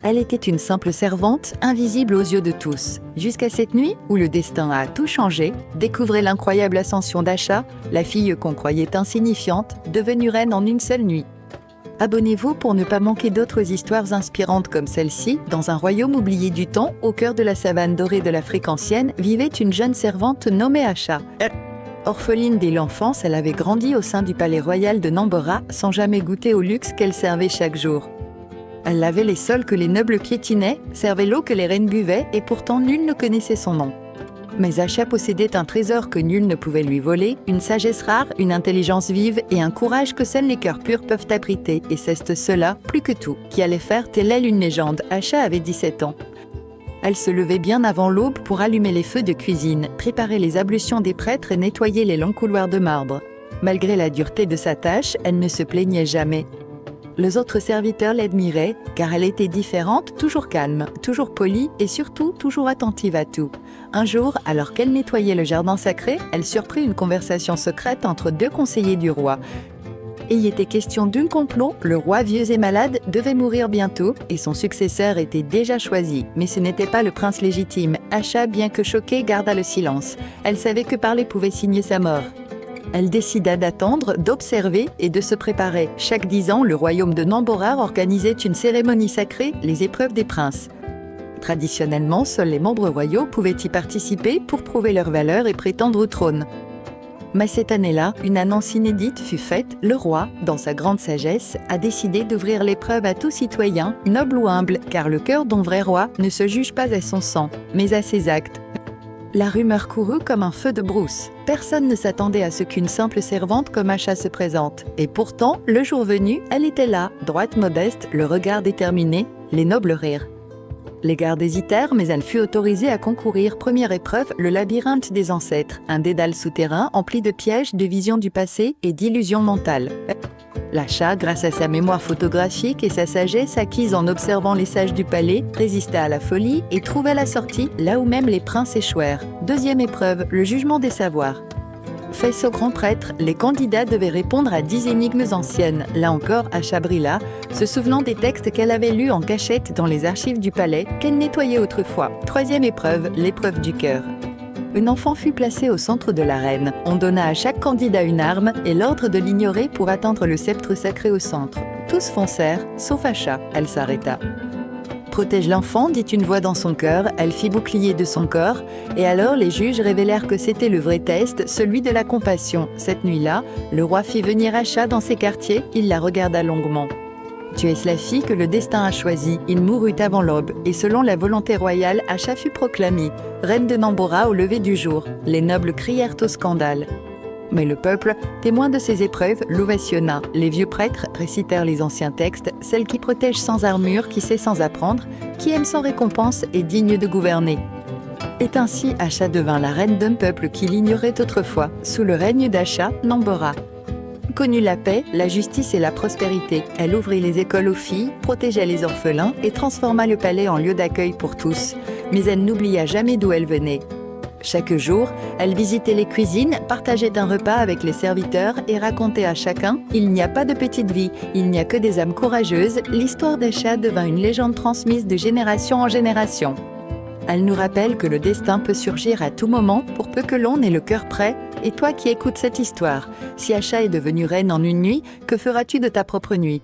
Elle était une simple servante, invisible aux yeux de tous. Jusqu'à cette nuit, où le destin a tout changé, découvrez l'incroyable ascension d'Asha, la fille qu'on croyait insignifiante, devenue reine en une seule nuit. Abonnez-vous pour ne pas manquer d'autres histoires inspirantes comme celle-ci. Dans un royaume oublié du temps, au cœur de la savane dorée de l'Afrique ancienne, vivait une jeune servante nommée Asha. Orpheline dès l'enfance, elle avait grandi au sein du palais royal de Nambora, sans jamais goûter au luxe qu'elle servait chaque jour. Elle lavait les sols que les nobles piétinaient, servait l'eau que les reines buvaient, et pourtant nul ne connaissait son nom. Mais Asha possédait un trésor que nul ne pouvait lui voler, une sagesse rare, une intelligence vive et un courage que seuls les cœurs purs peuvent abriter, et c'est cela, plus que tout, qui allait faire telle elle une légende. Asha avait 17 ans. Elle se levait bien avant l'aube pour allumer les feux de cuisine, préparer les ablutions des prêtres et nettoyer les longs couloirs de marbre. Malgré la dureté de sa tâche, elle ne se plaignait jamais. Les autres serviteurs l'admiraient, car elle était différente, toujours calme, toujours polie et surtout toujours attentive à tout. Un jour, alors qu'elle nettoyait le jardin sacré, elle surprit une conversation secrète entre deux conseillers du roi. Et il était question d'un complot, le roi vieux et malade devait mourir bientôt et son successeur était déjà choisi. Mais ce n'était pas le prince légitime. Asha, bien que choquée, garda le silence. Elle savait que parler pouvait signer sa mort. Elle décida d'attendre, d'observer et de se préparer. Chaque 10 ans, le royaume de Nambora organisait une cérémonie sacrée, les épreuves des princes. Traditionnellement, seuls les membres royaux pouvaient y participer pour prouver leur valeur et prétendre au trône. Mais cette année-là, une annonce inédite fut faite. Le roi, dans sa grande sagesse, a décidé d'ouvrir l'épreuve à tout citoyen, noble ou humble, car le cœur d'un vrai roi ne se juge pas à son sang, mais à ses actes. La rumeur courut comme un feu de brousse. Personne ne s'attendait à ce qu'une simple servante comme Asha se présente. Et pourtant, le jour venu, elle était là, droite modeste, le regard déterminé, les nobles rirent. Les gardes hésitèrent, mais elle fut autorisée à concourir. Première épreuve, le labyrinthe des ancêtres, un dédale souterrain empli de pièges, de visions du passé et d'illusions mentales. Asha, grâce à sa mémoire photographique et sa sagesse acquise en observant les sages du palais, résista à la folie et trouva la sortie là où même les princes échouèrent. Deuxième épreuve, le jugement des savoirs. Face au grand prêtre, les candidats devaient répondre à 10 énigmes anciennes. Là encore, Asha brilla, se souvenant des textes qu'elle avait lus en cachette dans les archives du palais, qu'elle nettoyait autrefois. Troisième épreuve, l'épreuve du cœur. Un enfant fut placé au centre de l'arène. On donna à chaque candidat une arme et l'ordre de l'ignorer pour atteindre le sceptre sacré au centre. Tous foncèrent, sauf Asha. Elle s'arrêta. Protège l'enfant, dit une voix dans son cœur, elle fit bouclier de son corps, et alors les juges révélèrent que c'était le vrai test, celui de la compassion. Cette nuit-là, le roi fit venir Asha dans ses quartiers, il la regarda longuement. Tu es la fille que le destin a choisie. Il mourut avant l'aube, et selon la volonté royale, Asha fut proclamée reine de Nambora au lever du jour. Les nobles crièrent au scandale. Mais le peuple, témoin de ces épreuves, l'ovationna. Les vieux prêtres récitèrent les anciens textes, celle qui protège sans armure, qui sait sans apprendre, qui aime sans récompense est digne de gouverner. Et ainsi, Asha devint la reine d'un peuple qui l'ignorait autrefois. Sous le règne d'Asha, Nambora connut la paix, la justice et la prospérité. Elle ouvrit les écoles aux filles, protégea les orphelins et transforma le palais en lieu d'accueil pour tous. Mais elle n'oublia jamais d'où elle venait. Chaque jour, elle visitait les cuisines, partageait un repas avec les serviteurs et racontait à chacun « Il n'y a pas de petite vie, il n'y a que des âmes courageuses ». L'histoire d'Asha devint une légende transmise de génération en génération. Elle nous rappelle que le destin peut surgir à tout moment pour peu que l'on ait le cœur prêt. Et toi qui écoutes cette histoire, si Asha est devenue reine en une nuit, que feras-tu de ta propre nuit ?